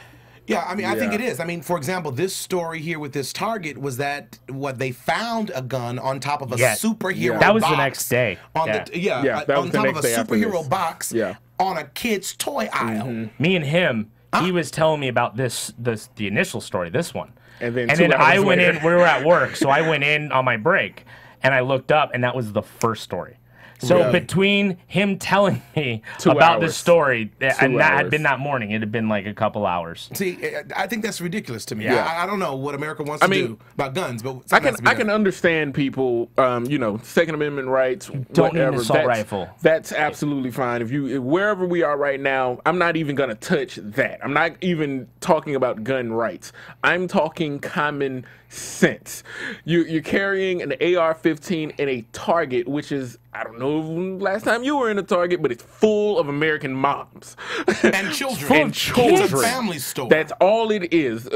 Yeah, I mean, I think it is. I mean, for example, this story here with this Target was that they found a gun on top of a superhero box. That was the next day. On top of a superhero box on a kid's toy aisle. Me and him, he was telling me about the initial story, this one. And then I went in, we were at work, so I went in on my break, and I looked up, and that was the first story. So between him telling me about this story, and that had been that morning, it had been like a couple hours. See, I think that's ridiculous to me. I don't know what America wants to do about guns, but I can understand people, Second Amendment rights. Don't need an assault rifle. That's absolutely fine. If wherever we are right now, I'm not even going to touch that. I'm not even talking about gun rights. I'm talking common sense. You're carrying an AR-15 in a Target, which is, I don't know last time you were in a Target, but it's full of American moms and children. And children. It's a family store. That's all it is.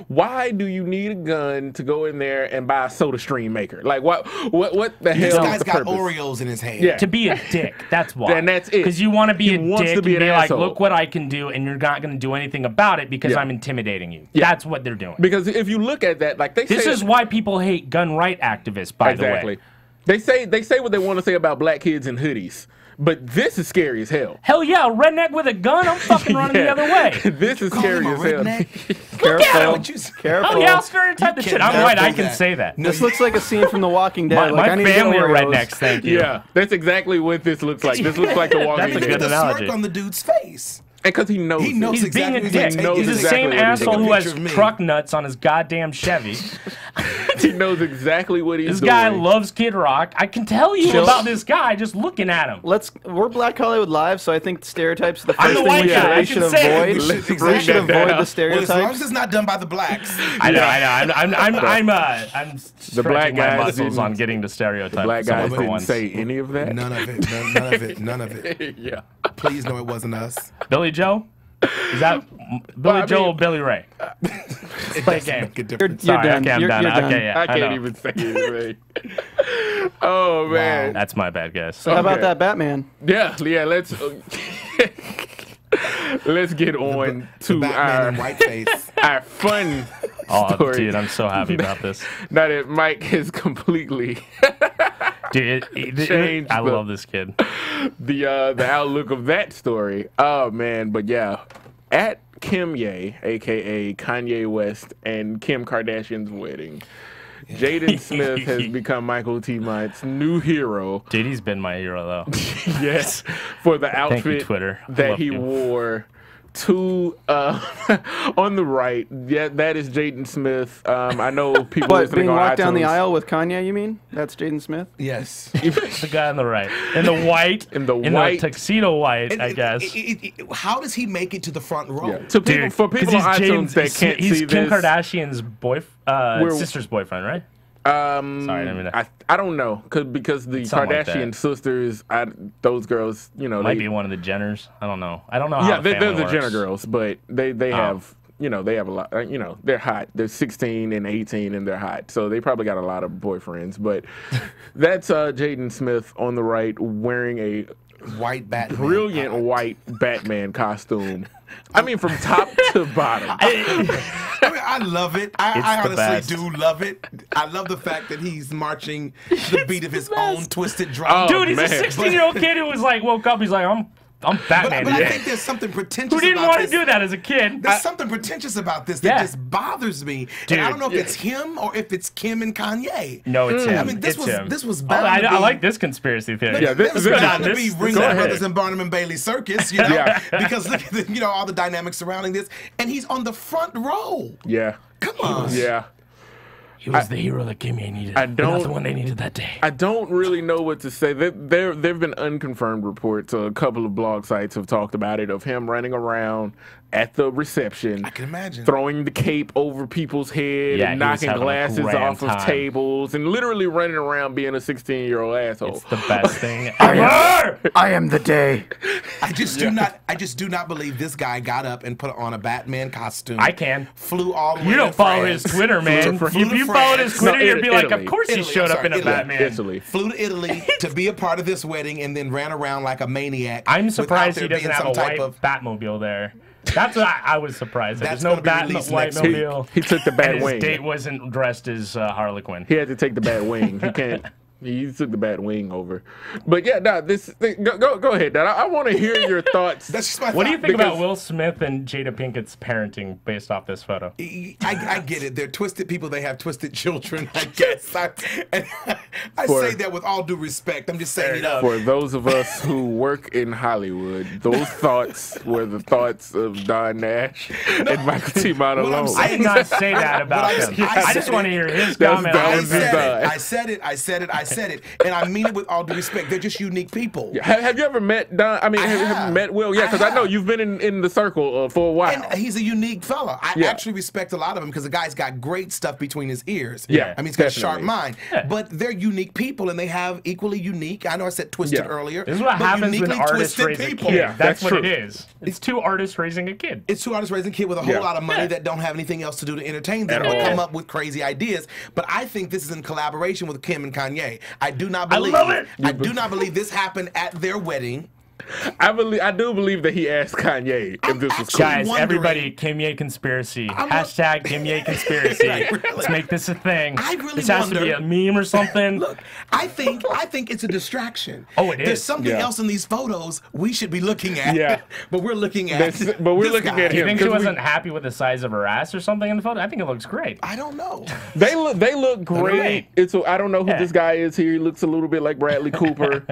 Why do you need a gun to go in there and buy a soda stream maker? Like what the hell? This guy's got purpose? Oreos in his hand. Yeah. To be a dick. That's why. And that's it. Because you want to be a dick and be like, asshole. look what I can do, and you're not going to do anything about it because I'm intimidating you. That's what they're doing. Because if you look at that, like this is why people hate gun right activists. By the way, they say what they want to say about black kids in hoodies. But this is scary as hell. Hell yeah, a redneck with a gun, I'm fucking running the other way. This is scary as hell. Look at him. Careful. Oh yeah, I'll stereotype the shit. I'm white, I can say that. This looks like a scene from The Walking Dead. My family are rednecks, thank you. Yeah, that's exactly what this looks like. This looks like The Walking Dead. That's a good analogy. Smirk on the dude's face. Because he knows he's being a dick. He's the same asshole who has truck nuts on his goddamn Chevy. He knows exactly what he's doing. This guy loves Kid Rock. I can tell you about this guy just looking at him. We're Black Hollywood Live, so I think stereotypes are the I'm first the thing white guy. we should avoid. We should avoid the stereotypes. Well, as long as it's not done by the blacks. I know. I'm The black stretching my guys muscles didn't- on getting to stereotype. The black guys for didn't once. say any of that. None of it. None of it. None of it. Yeah. Please know it wasn't us. Billy Joe? Is that Billy I Joe mean- or Billy Ray? It play a doesn't game. make a difference. You're Sorry, done. okay, I'm You're done. done. Okay, yeah, I can't know. even say anything. Oh man. That's my bad, guys. So how about Okay. that Batman? Yeah. Let's let's get on to Batman our in whiteface. our fun Oh, story. dude, I'm so happy about this. Now that Mike has completely Dude, Changed I the- love this kid. the outlook of that story. Oh man, but yeah, at Kim Ye, aka Kanye West, and Kim Kardashian's wedding, Jaden Smith has become Mihkel Teemant's new hero. Dude, he's been my hero, though. Yes, for the Thank you, outfit Twitter. I that love he you. wore to on the right. Yeah, that is Jaden Smith. I know people What, listening being on walked down the iTunes- aisle with Kanye, you mean? That's Jaden Smith? Yes. The guy on the right. In the white. In the white. tuxedo white, I guess. How does he make it to the front row? Yeah. To people, Dude, for people 'cause on he's iTunes that can't he's see Kim this, Kardashian's sister's boyfriend, right? Sorry, I didn't mean to. I don't know because the Something like Kardashian that. sisters, those girls, Might be one of the Jenners. I don't know. I don't know how yeah, the they're family the works. Jenner girls, but they have they have a lot. They're hot. They're 16 and 18, and they're hot. So they probably got a lot of boyfriends. But that's Jaden Smith on the right wearing a White Batman. brilliant white Batman costume. I mean, from top to bottom. I love it. I It's the honestly best. do love it. I love the fact that he's marching the beat of his own twisted drum. Oh, Dude, he's man. a 16-year-old kid who was like, woke up, he's like, I'm Batman. But I today. think there's something pretentious Who didn't about want to this. do that as a kid? There's something pretentious about this that Yeah. just bothers me. Dude, and I don't know if it's him or if it's Kim and Kanye. No, it's him. I mean, this It's him. was Oh, bound to be. I like this conspiracy theory. Yeah, This was this- bound to this- be this- Ringling go ahead. Brothers and Barnum and Bailey Circus, Yeah. because look at the, all the dynamics surrounding this, and he's on the front row. Yeah, Come on. yeah. He was the hero that Kimmy needed. I but don't- not the one they needed that day. I don't really know what to say. There have been unconfirmed reports. A couple of blog sites have talked about it, of him running around at the reception. I can imagine. Throwing the cape over people's head Yeah, and he was knocking having a glasses grand off of time. tables and literally running around being a 16-year-old asshole. It's the best thing ever. I am the day. I just do not believe this guy got up and put on a Batman costume. I can. Flew all the way You don't to follow France. his Twitter, man. Flew If to you followed his France. Twitter, No, you'd be like, Italy. of course he Italy, showed I'm up in a sorry, Batman. Italy. Flew to Italy to be a part of this wedding and then ran around like a maniac. I'm without surprised there he doesn't being have some a type white of. Batmobile there. That's what I was surprised. That's There's no gonna be released next week. Batmobile. He took the bat And his wing. date wasn't dressed as Harley Quinn. He had to take the bat wing. He can't. He took the bat wing over. But yeah, nah, go ahead, Dad. I want to hear your thoughts. That's just my What do you thought. think about Because- Will Smith and Jada Pinkett's parenting based off this photo? I get it. They're twisted people. They have twisted children, I guess. I For- say that with all due respect. I'm just saying it up. For those of us who work in Hollywood, those thoughts were the thoughts of Don Nash and Mihkel Teemant what I'm alone. I did not say that about What him. I just said want to it. hear his That was comment. Don. on I This is it. Don. said it, and I mean it with all due respect. They're just unique people. Have you ever met Don? I mean, have you have. met Will? Yeah, because I know you've been in the circle for a while. And he's a unique fella. I Yeah. actually respect a lot of him because the guy's got great stuff between his ears. Yeah, I mean, he's got a sharp definitely. mind. Yeah. But they're unique people, and they have equally unique. I know I said twisted Yeah. earlier. This is what but happens when uniquely artists twisted raise a people. kid. Yeah, that's that's what true. it is. It's two artists raising a kid. It's two artists raising a kid with a whole Yeah. lot of money Yeah. that don't have anything else to do to entertain them At or all. come up with crazy ideas. But I think this is in collaboration with Kim and Kanye. I do not I believe. love it. I do not believe this happened at their wedding. I do believe that he asked Kanye if this was cool. Guys, wondering- everybody, Kim Ye conspiracy. I'm Hashtag Kim Ye conspiracy. Really? Let's make this a thing. I really this has to be a wonder- meme or something. Look, I think it's a distraction. Oh, it There's is. something Yeah. else in these photos we should be looking at. Yeah. but we're looking at. But we're this looking guy. at Do you him. think she 'cause we- wasn't happy with the size of her ass or something in the photo? I think it looks great. I don't know. They look great. I don't know who Yeah. this guy is here. He looks a little bit like Bradley Cooper,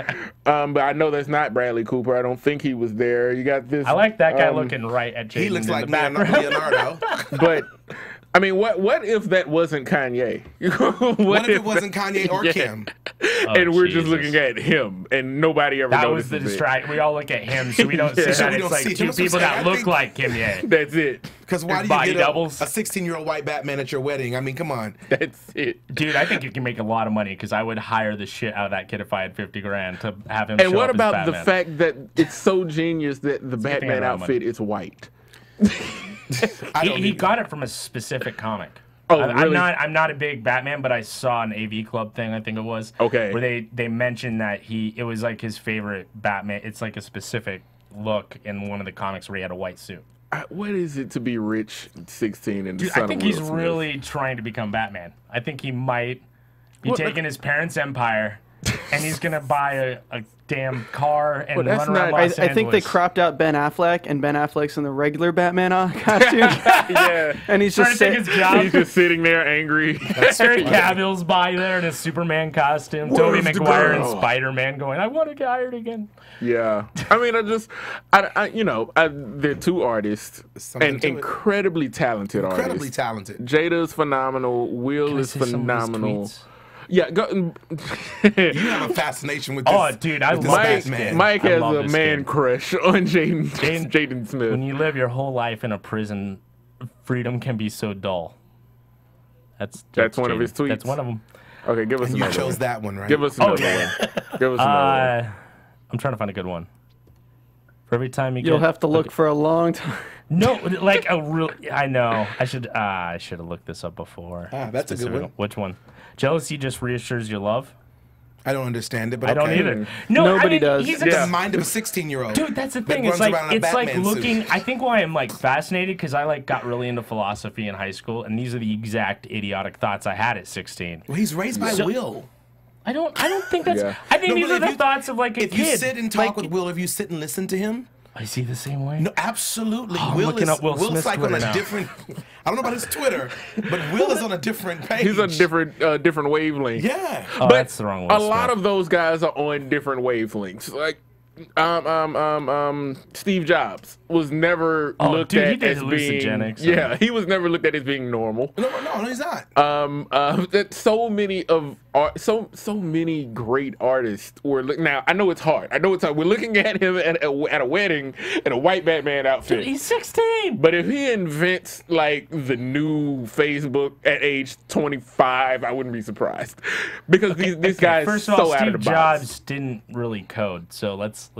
but I know that's not Bradley Cooper. I don't think he was there. You got this. I like that guy looking right at Jaden He looks in like the background. Leonardo. But I mean, what if that wasn't Kanye? what if it wasn't Kanye or Kim? And we're just looking at him, and nobody ever That notices was the distraction. We all look at him, so we don't see that. It's like two people that look like Kim Ye. That's it. Because why do you get a 16-year-old white Batman at your wedding? I mean, come on. That's it. Dude, I think you can make a lot of money because I would hire the shit out of that kid if I had 50 grand to have him And show what up about as the Batman. fact that it's so genius that the Batman outfit is white? He got it from a specific comic. Oh, really? I'm not a big Batman, but I saw an AV Club thing, I think it was. Okay. Where they mentioned that it was like his favorite Batman. It's like a specific look in one of the comics where he had a white suit. What is it to be rich at 16 and the Dude, son I think of Will he's Smith? really trying to become Batman. I think he might be taking his parents' empire and he's gonna buy a damn car and run around Los Angeles. I think they cropped out Ben Affleck, and Ben Affleck's in the regular Batman costume. Yeah. And he's trying to take his job. He's just sitting there angry. Henry Cavill's by there in a Superman costume. Tobey Maguire and Spider-Man going, I want to get hired again. Yeah. I mean, they're two artists and incredibly talented artists. Incredibly talented. Jada's phenomenal. Will is phenomenal. Yeah, you have a fascination with this. Oh, dude, I love Batman. Mike has a man crush on Jaden Smith. When you live your whole life in a prison, freedom can be so dull. That's one of his tweets. That's one of them. Okay, give us and another you chose one. that one, right? Give us another one. Give us another one. I'm trying to find a good one. For every time You'll have to look for a long time. No, like a real. I know. I should have looked this up before. That's a good one. Which one? Jealousy just reassures your love. I don't understand it, but I don't either. No, nobody does. He's the mind of a 16-year-old. Dude, that's the thing. It's like looking. I think why I'm like fascinated because I got really into philosophy in high school, and these are the exact idiotic thoughts I had at 16. Well, he's raised by Will. I don't think that's. Yeah. I think these are the thoughts of like a kid. If you sit and talk with Will, if you sit and listen to him. I see the same way. No, absolutely. Oh, Will's like on a different. I don't know about his Twitter, but Will is on a different page. He's on a different wavelength. Yeah, but that's the wrong one. A lot of those guys are on different wavelengths. Like, Steve Jobs was never looked at as being. Yeah, he was never looked at as being normal. No, he's not. That so many great artists were. Now I know it's hard. We're looking at him at a wedding in a white Batman outfit. Dude, he's 16. But if he invents like the new Facebook at age 25, I wouldn't be surprised because these guys first of all, so out of the Steve box. Jobs didn't really code, so let's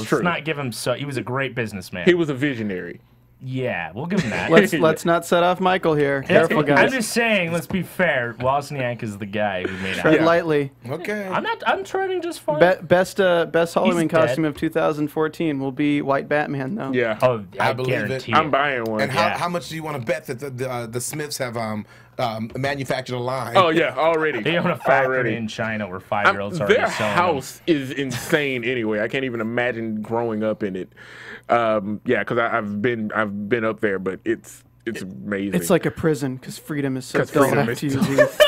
true. not give him. So he was a great bussman. He was a visionary. Yeah, we'll give him that. Let's not set off Michael here. Careful, guys. I'm just saying, let's be fair. Wozniak is the guy who made it. Tread lightly. Okay. I'm treading just fine. Best Halloween costume of 2014 will be White Batman, though. Yeah. Oh, I believe it. I'm buying one. And how much do you want to bet that the Smiths have manufactured a line? Oh yeah, already. They own a factory in China where 5-year-olds already their selling house is insane. Anyway, I can't even imagine growing up in it. Because I've been up there, but it's amazing. It's like a prison because freedom is so dull.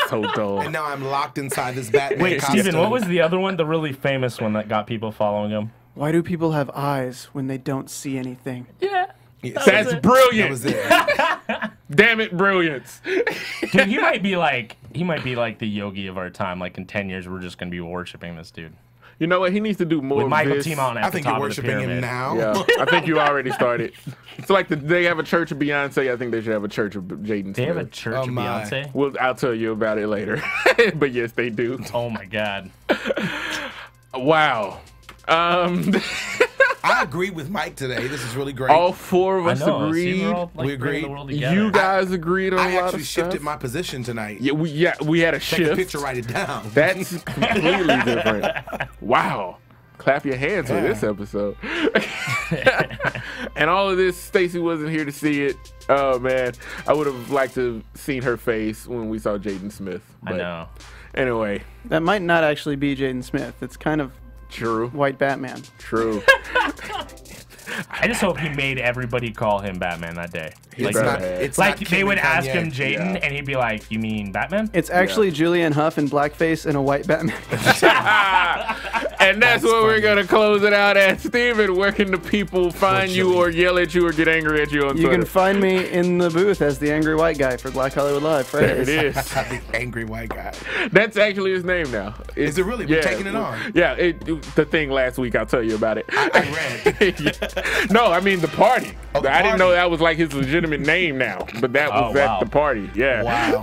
So dull. And now I'm locked inside this Batman. Wait, costume. Steven, what was the other one? The really famous one that got people following him? Why do people have eyes when they don't see anything? Yeah. That's brilliant. That was it. Damn it, brilliance. Dude, he might be like the Yogi of our time. Like in 10 years, we're just gonna be worshiping this dude. You know what? He needs to do more with Mihkel of this. Teemant at the top of the pyramid. I think you're worshiping him now. Yeah, I think you already started. It's like they have a church of Beyonce. I think they should have a church of Jaden Smith. They have a church of Beyonce? I'll tell you about it later. But yes, they do. Oh my God. Wow. I agree with Mike today. This is really great. All four of us agreed. We agreed. You guys agreed on a lot of stuff. I actually shifted my position tonight. Yeah, we had a shift. Take a picture, write it down. That's completely different. Wow. Clap your hands for this episode. And all of this, Stacy wasn't here to see it. Oh man, I would have liked to have seen her face when we saw Jaden Smith. But I know. Anyway, that might not actually be Jaden Smith. It's kind of true. White Batman. True. I just hope he made everybody call him Batman that day. It's like not they would ask him Jaden, and he'd be like, "You mean Batman?" It's actually Julianne Hough in blackface and a white Batman. And that's where we're going to close it out at. Steven, where can the people find you or yell at you or get angry at you on Twitter? You can find me in the booth as the Angry White Guy for Black Hollywood Live Fridays. There it is. The Angry White Guy. That's actually his name now. Is it really? We're taking it on. Yeah, the thing last week, I'll tell you about it. I read. No, I mean the party. Oh, the I didn't know that was like his legitimate name now, but that was at the party. Yeah. Wow.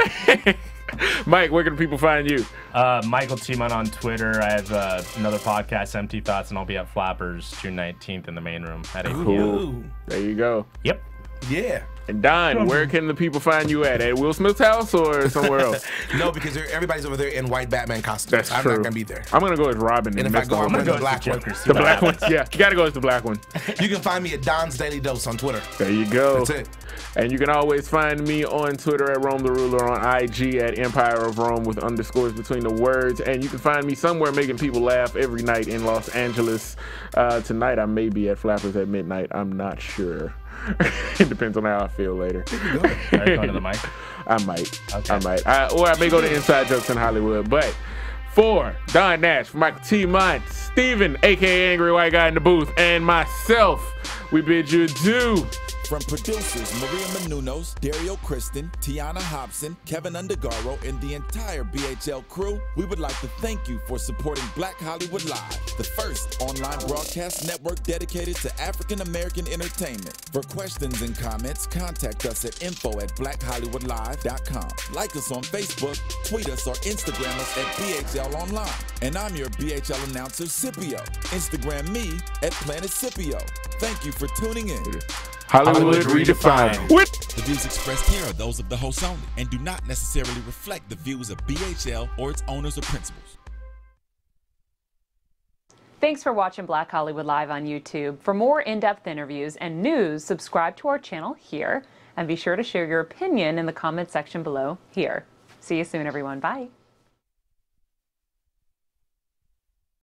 Mike, where can people find you? Mihkel Teemant on Twitter. I have another podcast, Empty Thoughts, and I'll be at Flappers June 19th in the main room at 8 p.m. Cool. There you go. Yep. Yeah. And Don, where can the people find you at? At Will Smith's house or somewhere else? No, because everybody's over there in white Batman costumes. That's true. I'm not going to be there. I'm going to go as Robin. And if I go, I'm going to go as the black one. The black one? Yeah, you got to go as the black one. You can find me at Don's Daily Dose on Twitter. There you go. That's it. And you can always find me on Twitter at Rome the Ruler, on IG at Empire of Rome with underscores between the words. And you can find me somewhere making people laugh every night in Los Angeles. Tonight I may be at Flappers at midnight. I'm not sure. It depends on how I feel later. Are you going to the mic? I might. Okay. I might. Or I may go to Inside Jokes in Hollywood. But for Don Nash, for Mihkel Teemant, Steven, a.k.a. Angry White Guy in the booth, and myself, we bid you adieu. From producers Maria Menounos, Dario Kristen, Tiana Hobson, Kevin Undergaro, and the entire BHL crew, we would like to thank you for supporting Black Hollywood Live, the first online broadcast network dedicated to African American entertainment. For questions and comments, contact us at info@blackhollywoodlive.com. Like us on Facebook, tweet us, or Instagram us at BHL Online. And I'm your BHL announcer, Scipio. Instagram me at Planet Scipio. Thank you for tuning in. Hollywood Redefined. The views expressed here are those of the hosts only and do not necessarily reflect the views of BHL or its owners or principals. Thanks for watching Black Hollywood Live on YouTube. For more in-depth interviews and news, subscribe to our channel here, and be sure to share your opinion in the comment section below here. See you soon, everyone. Bye.